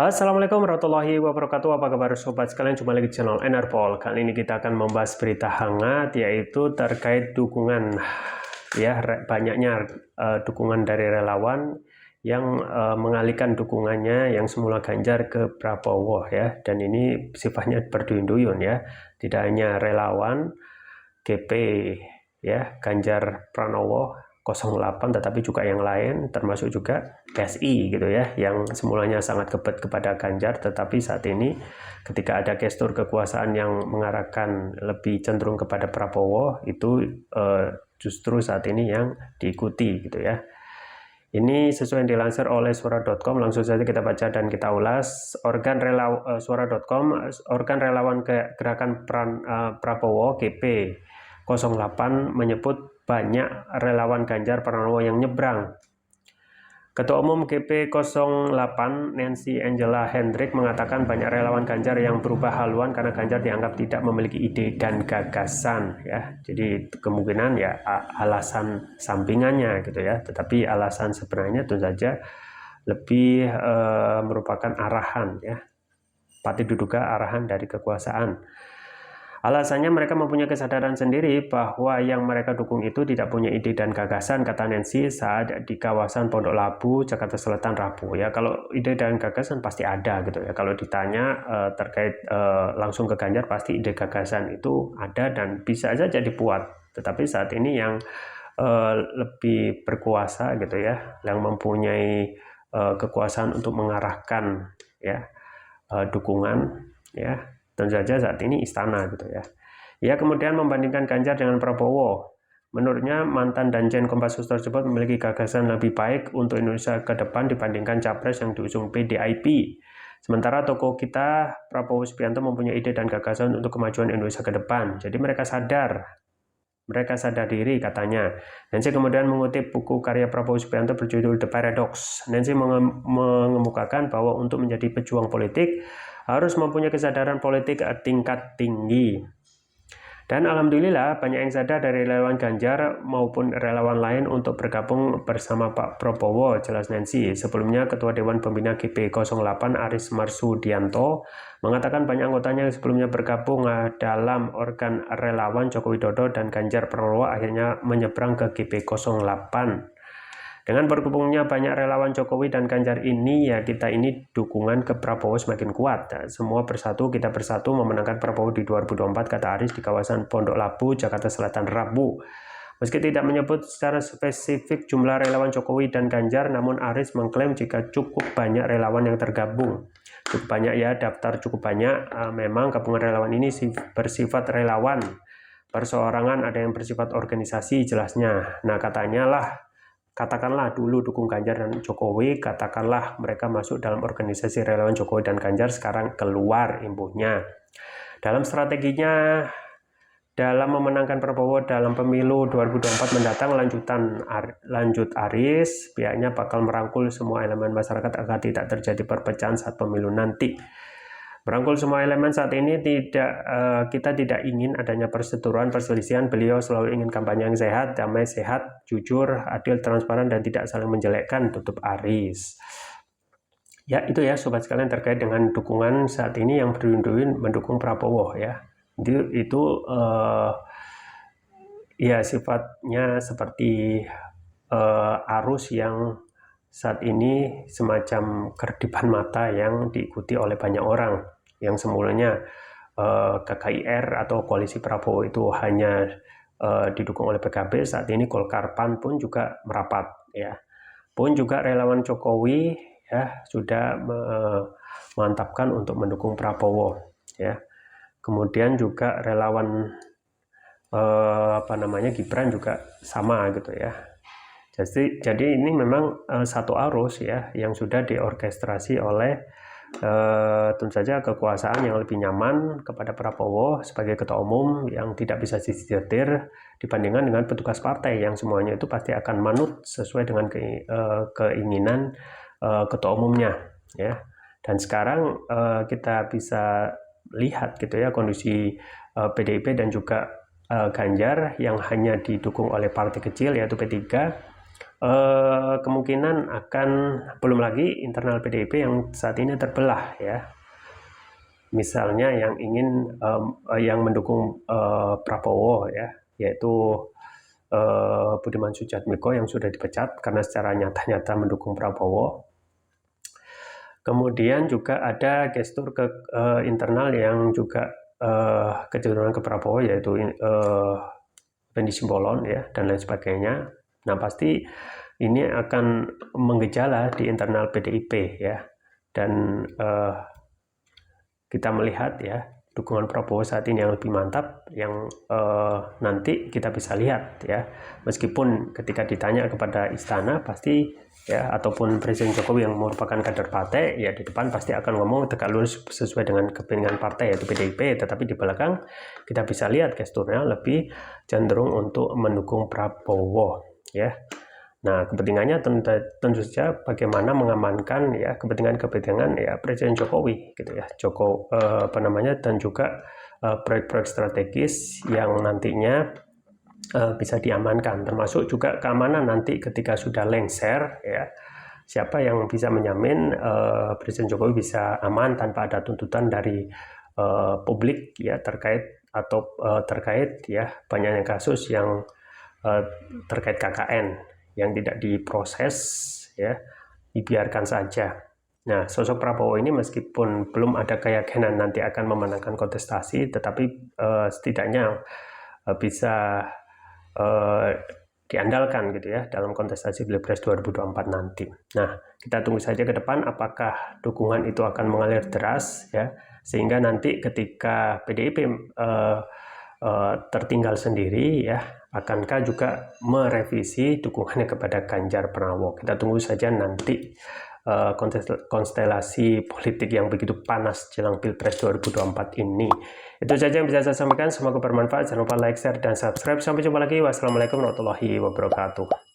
Assalamualaikum warahmatullahi wabarakatuh. Apa kabar sobat sekalian? Jumpa lagi di channel Enerpol. Kali ini kita akan membahas berita hangat, yaitu terkait dukungan, ya, banyaknya dukungan dari relawan yang mengalihkan dukungannya yang semula Ganjar ke Prabowo, ya. Dan ini sifatnya berduyun-duyun, ya. Tidak hanya relawan GP, ya, Ganjar Pranowo 08, tetapi juga yang lain, termasuk juga PSI gitu ya, yang semulanya sangat kebet kepada Ganjar, tetapi saat ini ketika ada gestur kekuasaan yang mengarahkan lebih cenderung kepada Prabowo, itu justru saat ini yang diikuti gitu ya. Ini sesuai yang dilansir oleh suara.com. Langsung saja kita baca dan kita ulas. Suara.com, organ relawan gerakan Prabowo GP 08 menyebut banyak relawan Ganjar Pranowo yang nyebrang. Ketua Umum GP 08 Nancy Angela Hendrik mengatakan banyak relawan Ganjar yang berubah haluan karena Ganjar dianggap tidak memiliki ide dan gagasan, ya. Jadi kemungkinan ya alasan sampingannya gitu ya, tetapi alasan sebenarnya tentu saja lebih merupakan arahan, ya. Patut diduga arahan dari kekuasaan. Alasannya mereka mempunyai kesadaran sendiri bahwa yang mereka dukung itu tidak punya ide dan gagasan, kata Nancy saat di kawasan Pondok Labu, Jakarta Selatan Rabu. Ya, kalau ide dan gagasan pasti ada gitu ya. Kalau ditanya terkait langsung ke Ganjar, pasti ide gagasan itu ada dan bisa saja dibuat. Tetapi saat ini yang lebih berkuasa gitu ya, yang mempunyai kekuasaan untuk mengarahkan ya dukungan, ya, tentu saja saat ini istana gitu ya. Ia kemudian membandingkan Ganjar dengan Prabowo. Menurutnya mantan Danjen Kopassus tersebut memiliki gagasan lebih baik untuk Indonesia ke depan dibandingkan capres yang diusung PDIP. Sementara tokoh kita Prabowo Subianto mempunyai ide dan gagasan untuk kemajuan Indonesia ke depan. Jadi mereka sadar diri, katanya. Nancy kemudian mengutip buku karya Prabowo Subianto berjudul The Paradox. Nancy mengemukakan bahwa untuk menjadi pejuang politik harus mempunyai kesadaran politik tingkat tinggi. Dan alhamdulillah banyak yang sadar dari relawan Ganjar maupun relawan lain untuk bergabung bersama Pak Prabowo, jelas Nancy. Sebelumnya Ketua Dewan Pembina GP 08 Aris Marsudianto mengatakan banyak anggotanya yang sebelumnya bergabung dalam organ relawan Joko Widodo dan Ganjar Pranowo akhirnya menyeberang ke GP 08. Dengan bergabungnya banyak relawan Jokowi dan Ganjar ini, ya kita ini dukungan ke Prabowo semakin kuat. Semua bersatu, kita bersatu memenangkan Prabowo di 2024, kata Aris di kawasan Pondok Labu, Jakarta Selatan Rabu. Meski tidak menyebut secara spesifik jumlah relawan Jokowi dan Ganjar, namun Aris mengklaim jika cukup banyak relawan yang tergabung. Cukup banyak ya, daftar cukup banyak. Memang gabungan relawan ini bersifat relawan. Perseorangan, ada yang bersifat organisasi jelasnya. Nah katakanlah dulu dukung Ganjar dan Jokowi, katakanlah mereka masuk dalam organisasi relawan Jokowi dan Ganjar, sekarang keluar imbuhnya. Dalam strateginya dalam memenangkan Prabowo dalam pemilu 2024 mendatang, lanjut Aris, pihaknya bakal merangkul semua elemen masyarakat agar tidak terjadi perpecahan saat pemilu nanti. Merangkul semua elemen saat ini kita tidak ingin adanya perselisihan. Beliau selalu ingin kampanye yang sehat, damai, sehat, jujur, adil, transparan, dan tidak saling menjelekkan, tutup Aris. Ya, itu ya sobat sekalian terkait dengan dukungan saat ini yang berduyun-duyun mendukung Prabowo ya. Itu ya sifatnya seperti arus yang saat ini semacam kerdipan mata yang diikuti oleh banyak orang. Yang semulanya KKIR atau koalisi Prabowo itu hanya didukung oleh PKB, saat ini Golkar, PAN pun juga merapat ya. Pun juga relawan Jokowi ya sudah memantapkan untuk mendukung Prabowo ya. Kemudian juga relawan Gibran juga sama gitu ya. Jadi ini memang satu arus ya yang sudah diorkestrasi oleh tentu saja kekuasaan yang lebih nyaman kepada Prabowo sebagai ketua umum yang tidak bisa disetir dibandingkan dengan petugas partai yang semuanya itu pasti akan manut sesuai dengan keinginan ketua umumnya ya. Dan sekarang kita bisa lihat gitu ya kondisi PDIP dan juga Ganjar yang hanya didukung oleh partai kecil yaitu P3, kemungkinan akan, belum lagi internal PDIP yang saat ini terbelah ya. Misalnya yang ingin yang mendukung Prabowo ya, yaitu Budiman Sujatmiko yang sudah dipecat karena secara nyata-nyata mendukung Prabowo. Kemudian juga ada gestur ke internal yang juga kecenderungan ke Prabowo, yaitu Benny Simbolon ya dan lain sebagainya. Nah pasti ini akan menggejala di internal PDIP ya, dan kita melihat ya dukungan Prabowo saat ini yang lebih mantap, yang nanti kita bisa lihat ya, meskipun ketika ditanya kepada istana pasti ya, ataupun Presiden Jokowi yang merupakan kader partai ya, di depan pasti akan ngomong tegak lurus sesuai dengan kepentingan partai yaitu PDIP, tetapi di belakang kita bisa lihat gesturnya lebih cenderung untuk mendukung Prabowo ya. Nah, kepentingannya tentu saja bagaimana mengamankan ya kepentingan ya Presiden Jokowi gitu ya, dan juga proyek-proyek strategis yang nantinya bisa diamankan, termasuk juga keamanan nanti ketika sudah lengser ya, siapa yang bisa menjamin Presiden Jokowi bisa aman tanpa ada tuntutan dari publik ya terkait ya banyaknya kasus yang terkait KKN yang tidak diproses ya, dibiarkan saja. Nah, sosok Prabowo ini meskipun belum ada keyakinan nanti akan memenangkan kontestasi, tetapi setidaknya bisa diandalkan gitu ya dalam kontestasi Pilpres 2024 nanti. Nah, kita tunggu saja ke depan apakah dukungan itu akan mengalir deras ya, sehingga nanti ketika PDIP tertinggal sendiri ya, akankah juga merevisi dukungannya kepada Ganjar Pranowo. Kita tunggu saja nanti konstelasi politik yang begitu panas jelang Pilpres 2024 ini. Itu saja yang bisa saya sampaikan, semoga bermanfaat. Jangan lupa like, share, dan subscribe. Sampai jumpa lagi. Wassalamualaikum warahmatullahi wabarakatuh.